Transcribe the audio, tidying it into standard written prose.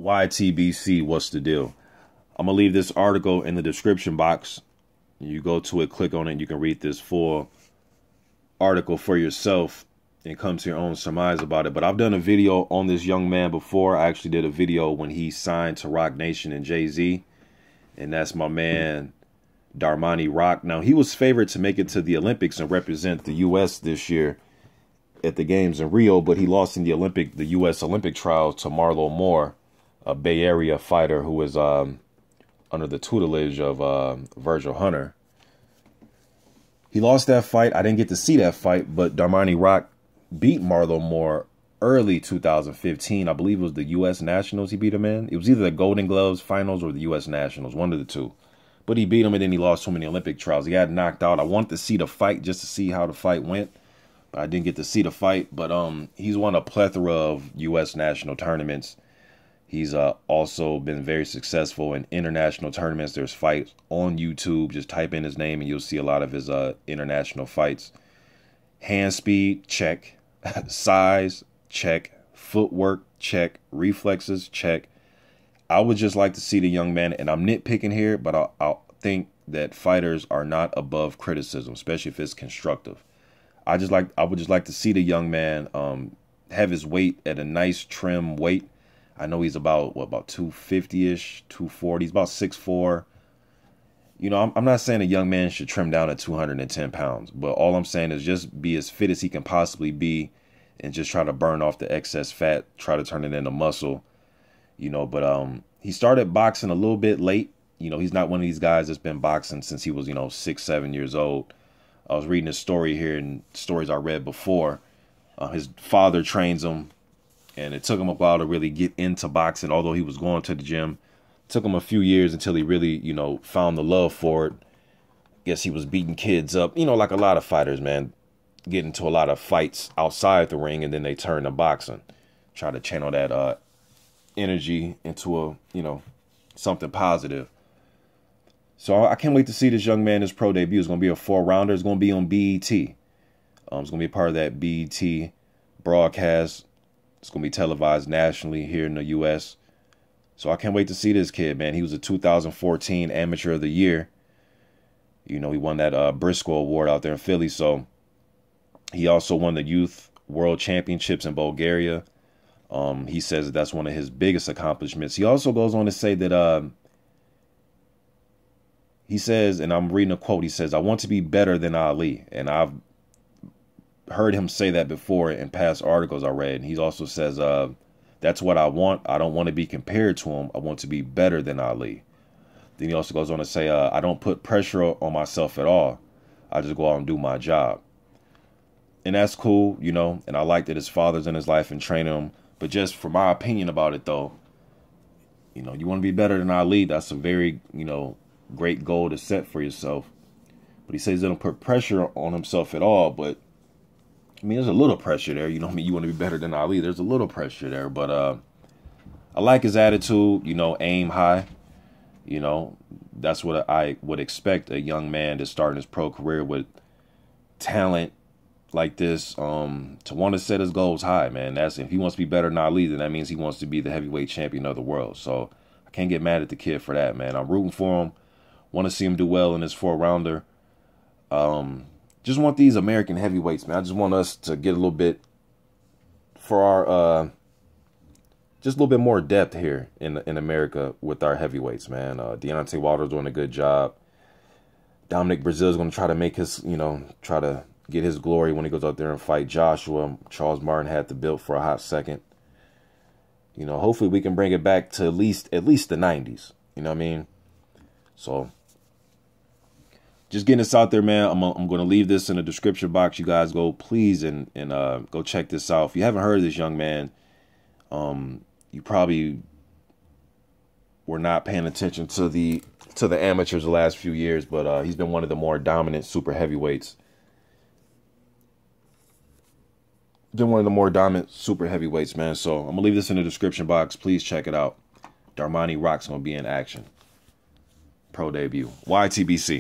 YTBC, what's the deal? I'm going to leave this article in the description box. You go to it, click on it, and you can read this full article for yourself and come to your own surmise about it. But I've done a video on this young man before. I actually did a video when he signed to Roc Nation and Jay-Z. And that's my man, Darmani Rock. Now, he was favored to make it to the Olympics and represent the U.S. this year at the games in Rio, but he lost in the U.S. Olympic trials to Marlo Moore, a Bay Area fighter who was under the tutelage of Virgil Hunter. He lost that fight. I didn't get to see that fight, but Darmani Rock beat Marlo Moore early 2015. I believe it was the U.S. Nationals he beat him in. It was either the Golden Gloves finals or the U.S. Nationals, one of the two. But he beat him, and then he lost so many Olympic trials. He got knocked out. I wanted to see the fight just to see how the fight went, but I didn't get to see the fight. But he's won a plethora of U.S. national tournaments. He's also been very successful in international tournaments. There's fights on YouTube. Just type in his name and you'll see a lot of his international fights. Hand speed, check. Size, check. Footwork, check. Reflexes, check. I would just like to see the young man, and I'm nitpicking here, but I think that fighters are not above criticism, especially if it's constructive. I would just like to see the young man have his weight at a nice trim weight. I know he's about 250-ish, 240. He's about 6'4". You know, I'm not saying a young man should trim down at 210 pounds, but all I'm saying is just be as fit as he can possibly be and just try to burn off the excess fat, try to turn it into muscle, you know. But he started boxing a little bit late. You know, he's not one of these guys that's been boxing since he was, 6, 7 years old. I was reading a story here and stories I read before. His father trains him. And it took him a while to really get into boxing, although he was going to the gym. It took him a few years until he really, found the love for it. Guess he was beating kids up, like a lot of fighters, man. Get into a lot of fights outside the ring, and then they turn to boxing. Try to channel that energy into something positive. So I can't wait to see this young man, his pro debut. It's going to be a 4-rounder. It's going to be on BET. It's going to be a part of that BET broadcast. It's going to be televised nationally here in the U.S. So I can't wait to see this kid, man. He was a 2014 Amateur of the Year. He won that Briscoe Award out there in Philly. So he also won the Youth World Championships in Bulgaria. He says that's one of his biggest accomplishments. He also goes on to say that he says, and I'm reading a quote, he says, "I want to be better than Ali." And I've heard him say that before in past articles I read. He also says, that's what I want. I don't want to be compared to him. I want to be better than Ali. Then he also goes on to say, I don't put pressure on myself at all. I just go out and do my job. And that's cool, and I like that his father's in his life and training him. But just for my opinion about it, though, you want to be better than Ali. That's a very, great goal to set for yourself. But he says he don't put pressure on himself at all. But I mean, there's a little pressure there. You want to be better than Ali. There's a little pressure there. But I like his attitude, aim high. That's what I would expect a young man to start in his pro career with talent like this, to want to set his goals high, man. That's if he wants to be better than Ali, then that means he wants to be the heavyweight champion of the world. So I can't get mad at the kid for that, man. I'm rooting for him. Want to see him do well in this 4-rounder. Just want these American heavyweights, man. I just want us to get a little bit for our just a little bit more depth here in America with our heavyweights, man. Deontay Wilder's doing a good job. Dominic Breazeale's going to try to make his, try to get his glory when he goes out there and fight Joshua. Charles Martin had the belt for a hot second. Hopefully we can bring it back to at least the 90s. You know what I mean? So just getting this out there, man. I'm going to leave this in the description box. You guys go, please, and go check this out. If you haven't heard of this young man, you probably were not paying attention to the amateurs the last few years, but he's been one of the more dominant super heavyweights. Been one of the more dominant super heavyweights, man. So I'm going to leave this in the description box. Please check it out. Darmani Rock's going to be in action. Pro debut. YTBC.